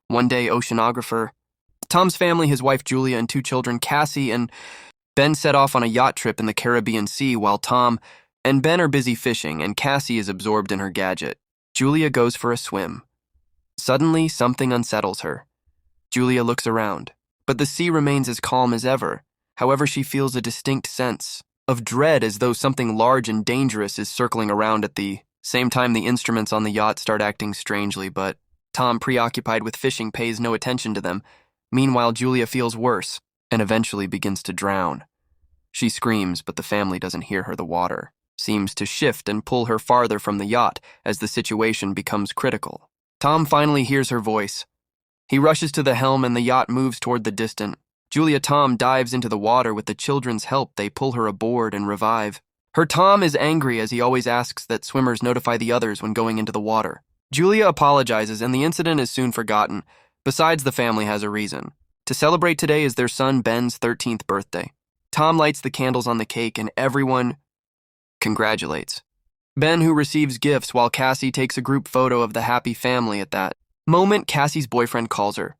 one day oceanographer. Tom's family, his wife Julia and two children, Cassie and Ben, set off on a yacht trip in the Caribbean Sea while Tom and Ben are busy fishing and Cassie is absorbed in her gadget. Julia goes for a swim. Suddenly, something unsettles her. Julia looks around, but the sea remains as calm as ever. However, she feels a distinct sense of dread as though something large and dangerous is circling around at the same time. The instruments on the yacht start acting strangely, but Tom, preoccupied with fishing, pays no attention to them. Meanwhile, Julia feels worse and eventually begins to drown. She screams, but the family doesn't hear her. The water seems to shift and pull her farther from the yacht as the situation becomes critical. Tom finally hears her voice. He rushes to the helm and the yacht moves toward the distant. Tom dives into the water. With the children's help, they pull her aboard and revive her. Tom is angry as he always asks that swimmers notify the others when going into the water. Julia apologizes and the incident is soon forgotten. Besides, the family has a reason. To celebrate today is their son Ben's 13th birthday. Tom lights the candles on the cake and everyone congratulates Ben, who receives gifts, while Cassie takes a group photo of the happy family. At that moment, Cassie's boyfriend calls her.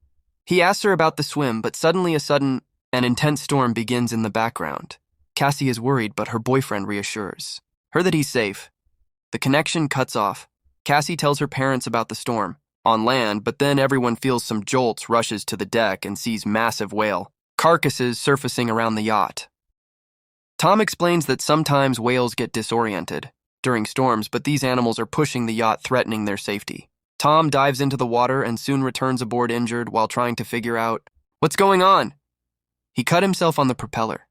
He asks her about the swim, but suddenly an intense storm begins in the background. Cassie is worried, but her boyfriend reassures her that he's safe. The connection cuts off. Cassie tells her parents about the storm on land, but then everyone feels some jolts, rushes to the deck, and sees massive whale carcasses surfacing around the yacht. Tom explains that sometimes whales get disoriented during storms, but these animals are pushing the yacht, threatening their safety. Tom dives into the water and soon returns aboard injured while trying to figure out what's going on. He cut himself on the propeller.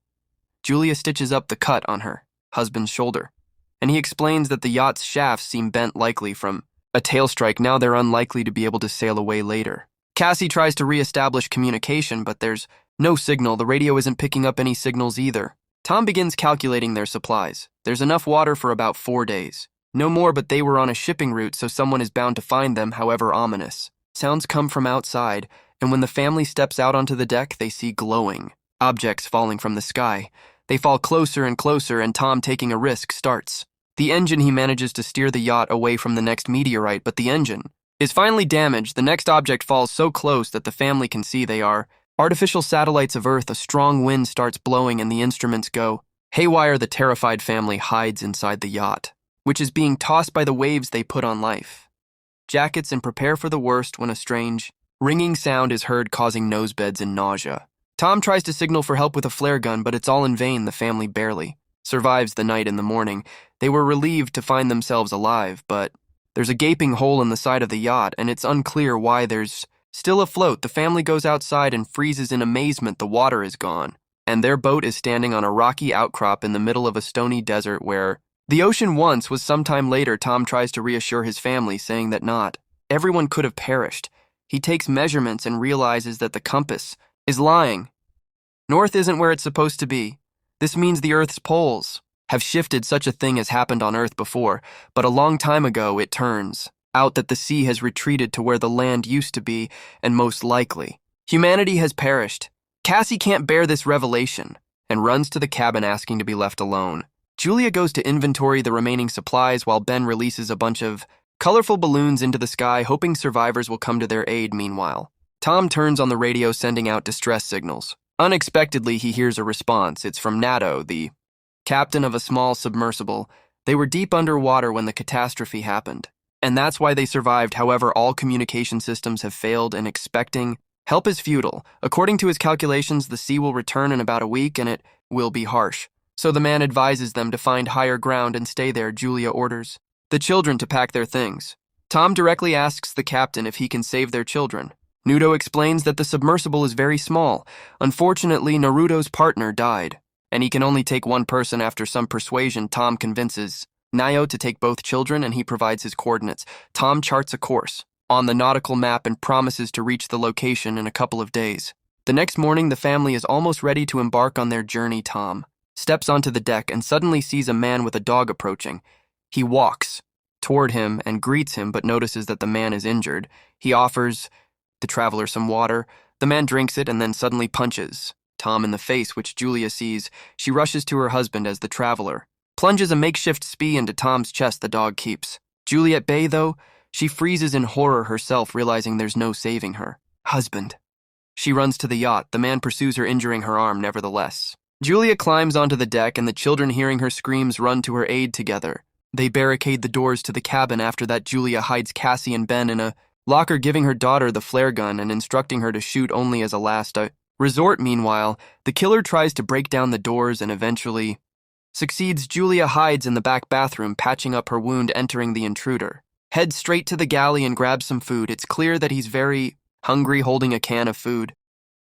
Julia stitches up the cut on her husband's shoulder, and he explains that the yacht's shafts seem bent, likely from a tail strike. Now they're unlikely to be able to sail away later. Cassie tries to re-establish communication, but there's no signal. The radio isn't picking up any signals either. Tom begins calculating their supplies. There's enough water for about 4 days. No more, but they were on a shipping route, so someone is bound to find them. However, ominous sounds come from outside, and when the family steps out onto the deck, they see glowing objects falling from the sky. They fall closer and closer, and Tom, taking a risk, starts the engine. He manages to steer the yacht away from the next meteorite, but the engine is finally damaged. The next object falls so close that the family can see they are artificial satellites of Earth. A strong wind starts blowing, and the instruments go haywire. The terrified family hides inside the yacht, which is being tossed by the waves. They put on life jackets and prepare for the worst when a strange, ringing sound is heard, causing nosebeds and nausea. Tom tries to signal for help with a flare gun, but it's all in vain. The family barely survives the night. In the morning, they were relieved to find themselves alive, but there's a gaping hole in the side of the yacht, and it's unclear why there's still afloat. The family goes outside and freezes in amazement. The water is gone, and their boat is standing on a rocky outcrop in the middle of a stony desert where the ocean once was. Sometime later, Tom tries to reassure his family, saying that not everyone could have perished. He takes measurements and realizes that the compass is lying. North isn't where it's supposed to be. This means the Earth's poles have shifted. Such a thing has happened on Earth before, but a long time ago. It turns out that the sea has retreated to where the land used to be, and most likely, humanity has perished. Cassie can't bear this revelation and runs to the cabin, asking to be left alone. Julia goes to inventory the remaining supplies while Ben releases a bunch of colorful balloons into the sky, hoping survivors will come to their aid. Meanwhile, Tom turns on the radio, sending out distress signals. Unexpectedly, he hears a response. It's from Nato, the captain of a small submersible. They were deep underwater when the catastrophe happened, and that's why they survived. However, all communication systems have failed, and expecting help is futile. According to his calculations, the sea will return in about a week, and it will be harsh. So the man advises them to find higher ground and stay there. Julia orders the children to pack their things. Tom directly asks the captain if he can save their children. Nudo explains that the submersible is very small. Unfortunately, Naruto's partner died, and he can only take one person. After some persuasion, Tom convinces Nayo to take both children, and he provides his coordinates. Tom charts a course on the nautical map and promises to reach the location in a couple of days. The next morning, the family is almost ready to embark on their journey. Tom steps onto the deck and suddenly sees a man with a dog approaching. He walks toward him and greets him, but notices that the man is injured. He offers the traveler some water. The man drinks it and then suddenly punches Tom in the face, which Julia sees. She rushes to her husband as the traveler plunges a makeshift spee into Tom's chest. The dog keeps Julia at bay, though. She freezes in horror herself, realizing there's no saving her. husband. She runs to the yacht. The man pursues her, injuring her arm nevertheless. Julia climbs onto the deck, and the children, hearing her screams, run to her aid together. They barricade the doors to the cabin. After that, Julia hides Cassie and Ben in a locker, giving her daughter the flare gun and instructing her to shoot only as a last resort. Meanwhile, the killer tries to break down the doors and eventually succeeds. Julia hides in the back bathroom, patching up her wound, entering the intruder. Heads straight to the galley and grabs some food. It's clear that he's very hungry, holding a can of food.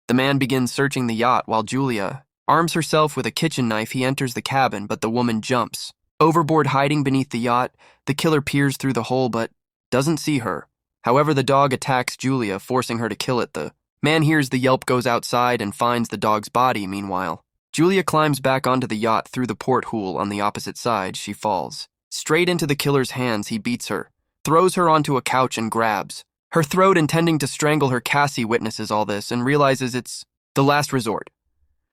The man begins searching the yacht while Julia arms herself with a kitchen knife. He enters the cabin, but the woman jumps overboard, hiding beneath the yacht. The killer peers through the hole but doesn't see her. However, the dog attacks Julia, forcing her to kill it. The man hears the yelp, goes outside, and finds the dog's body. Meanwhile, Julia climbs back onto the yacht through the porthole on the opposite side. She falls straight into the killer's hands. He beats her, throws her onto a couch, and grabs her throat, intending to strangle her. Cassie witnesses all this and realizes it's the last resort.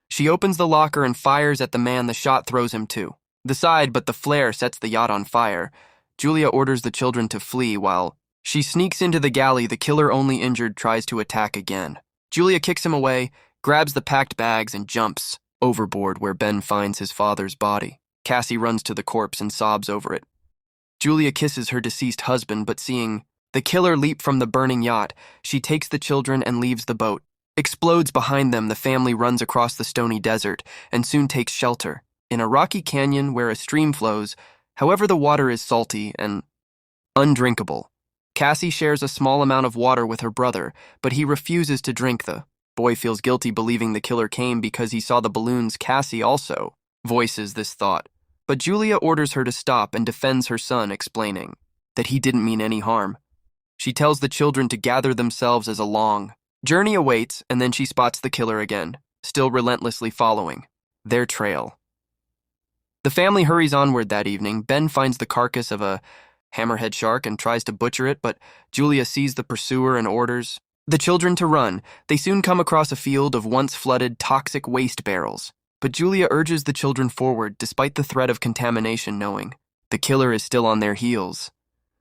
She opens the locker and fires at the man. The shot throws him to the side, but the flare sets the yacht on fire. Julia orders the children to flee while she sneaks into the galley. The killer, only injured, tries to attack again. Julia kicks him away, grabs the packed bags, and jumps overboard, where Ben finds his father's body. Cassie runs to the corpse and sobs over it. Julia kisses her deceased husband, but seeing the killer leap from the burning yacht, she takes the children and leaves. The boat explodes behind them. The family runs across the stony desert and soon takes shelter in a rocky canyon where a stream flows. However, the water is salty and undrinkable. Cassie shares a small amount of water with her brother, but he refuses to drink. The boy feels guilty, believing the killer came because he saw the balloons. Cassie also voices this thought, but Julia orders her to stop and defends her son, explaining that he didn't mean any harm. She tells the children to gather themselves as a long journey awaits, and then she spots the killer again, still relentlessly following their trail. The family hurries onward that evening. Ben finds the carcass of a hammerhead shark and tries to butcher it, but Julia sees the pursuer and orders the children to run. They soon come across a field of once flooded, toxic waste barrels, but Julia urges the children forward despite the threat of contamination, knowing the killer is still on their heels.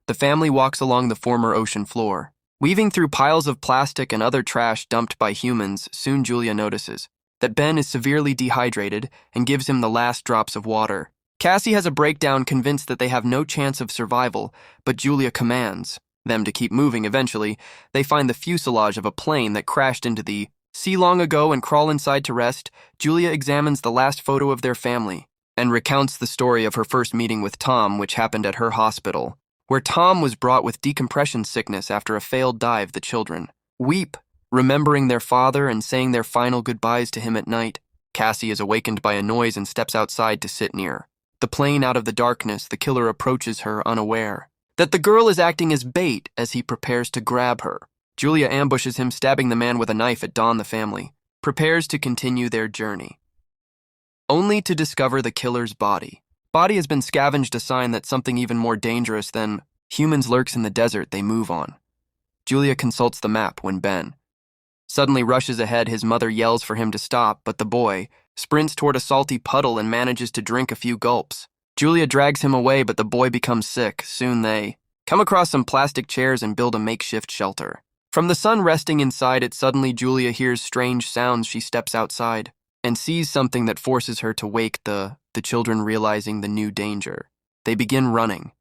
The family walks along the former ocean floor, weaving through piles of plastic and other trash dumped by humans. Soon Julia notices that Ben is severely dehydrated and gives him the last drops of water. Cassie has a breakdown, convinced that they have no chance of survival, but Julia commands them to keep moving. Eventually, they find the fuselage of a plane that crashed into the sea long ago and crawl inside to rest. Julia examines the last photo of their family and recounts the story of her first meeting with Tom, which happened at her hospital, where Tom was brought with decompression sickness after a failed dive. The children weep, remembering their father and saying their final goodbyes to him at night. Cassie is awakened by a noise and steps outside to sit near the plane. Out of the darkness, the killer approaches her, unaware that the girl is acting as bait as he prepares to grab her. Julia ambushes him, stabbing the man with a knife. At dawn, the family prepares to continue their journey, only to discover the killer's body. Body has been scavenged, a sign that something even more dangerous than humans lurks in the desert. They move on. Julia consults the map when Ben suddenly rushes ahead. His mother yells for him to stop, but the boy sprints toward a salty puddle and manages to drink a few gulps. Julia drags him away, but the boy becomes sick. Soon they come across some plastic chairs and build a makeshift shelter. From the sun resting inside it, suddenly Julia hears strange sounds. She steps outside and sees something that forces her to wake the children, realizing the new danger. They begin running.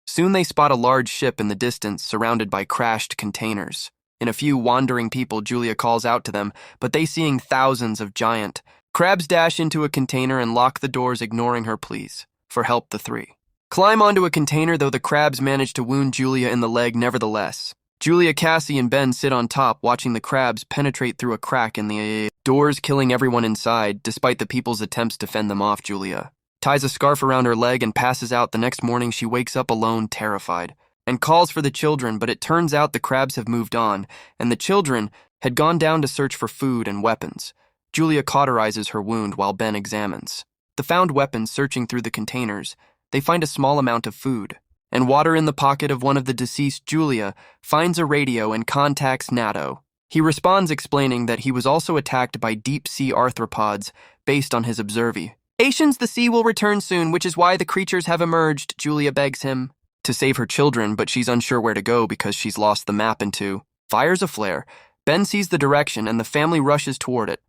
Soon they spot a large ship in the distance, surrounded by crashed containers. In a few wandering people, Julia calls out to them, but they, seeing thousands of giant crabs, dash into a container and lock the doors, ignoring her pleas for help. The three climb onto a container, though the crabs manage to wound Julia in the leg. Nevertheless, Julia, Cassie, and Ben sit on top, watching the crabs penetrate through a crack in the doors, killing everyone inside. Despite the people's attempts to fend them off, Julia ties a scarf around her leg and passes out. The next morning, she wakes up alone, terrified, and calls for the children, but it turns out the crabs have moved on, and the children had gone down to search for food and weapons. Julia cauterizes her wound while Ben examines the found weapons. Searching through the containers, they find a small amount of food and water in the pocket of one of the deceased. Julia finds a radio and contacts NATO. He responds, explaining that he was also attacked by deep-sea arthropods based on his observations. The sea will return soon, which is why the creatures have emerged. Julia begs him to save her children, but she's unsure where to go because she's lost the map. Into fires a flare. Ben sees the direction and the family rushes toward it.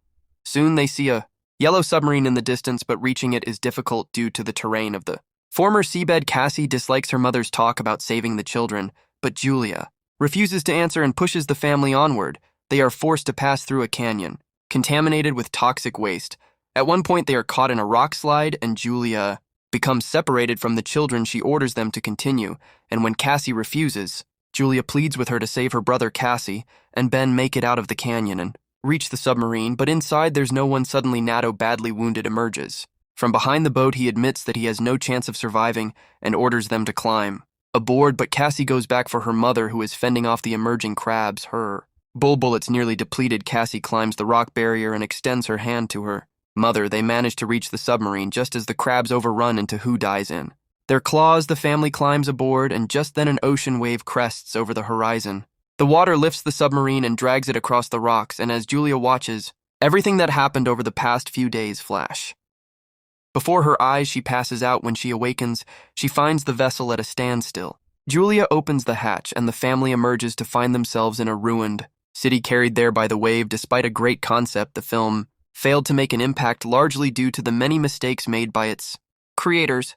Soon they see a yellow submarine in the distance, but reaching it is difficult due to the terrain of the former seabed. Cassie dislikes her mother's talk about saving the children, but Julia refuses to answer and pushes the family onward. They are forced to pass through a canyon, contaminated with toxic waste. At one point, they are caught in a rock slide, and Julia becomes separated from the children. She orders them to continue, and when Cassie refuses, Julia pleads with her to save her brother Cassie, and Ben make it out of the canyon and reach the submarine, but inside there's no one. Suddenly, Nato, badly wounded, emerges. From behind the boat, he admits that he has no chance of surviving and orders them to climb aboard, but Cassie goes back for her mother, who is fending off the emerging crabs. Her bullets nearly depleted, Cassie climbs the rock barrier and extends her hand to her mother. They manage to reach the submarine just as the crabs overrun into who dies in their claws. The family climbs aboard, and just then an ocean wave crests over the horizon. The water lifts the submarine and drags it across the rocks, and as Julia watches, everything that happened over the past few days flash before her eyes. She passes out. When she awakens, she finds the vessel at a standstill. Julia opens the hatch, and the family emerges to find themselves in a ruined city carried there by the wave. Despite a great concept, the film failed to make an impact, largely due to the many mistakes made by its creators.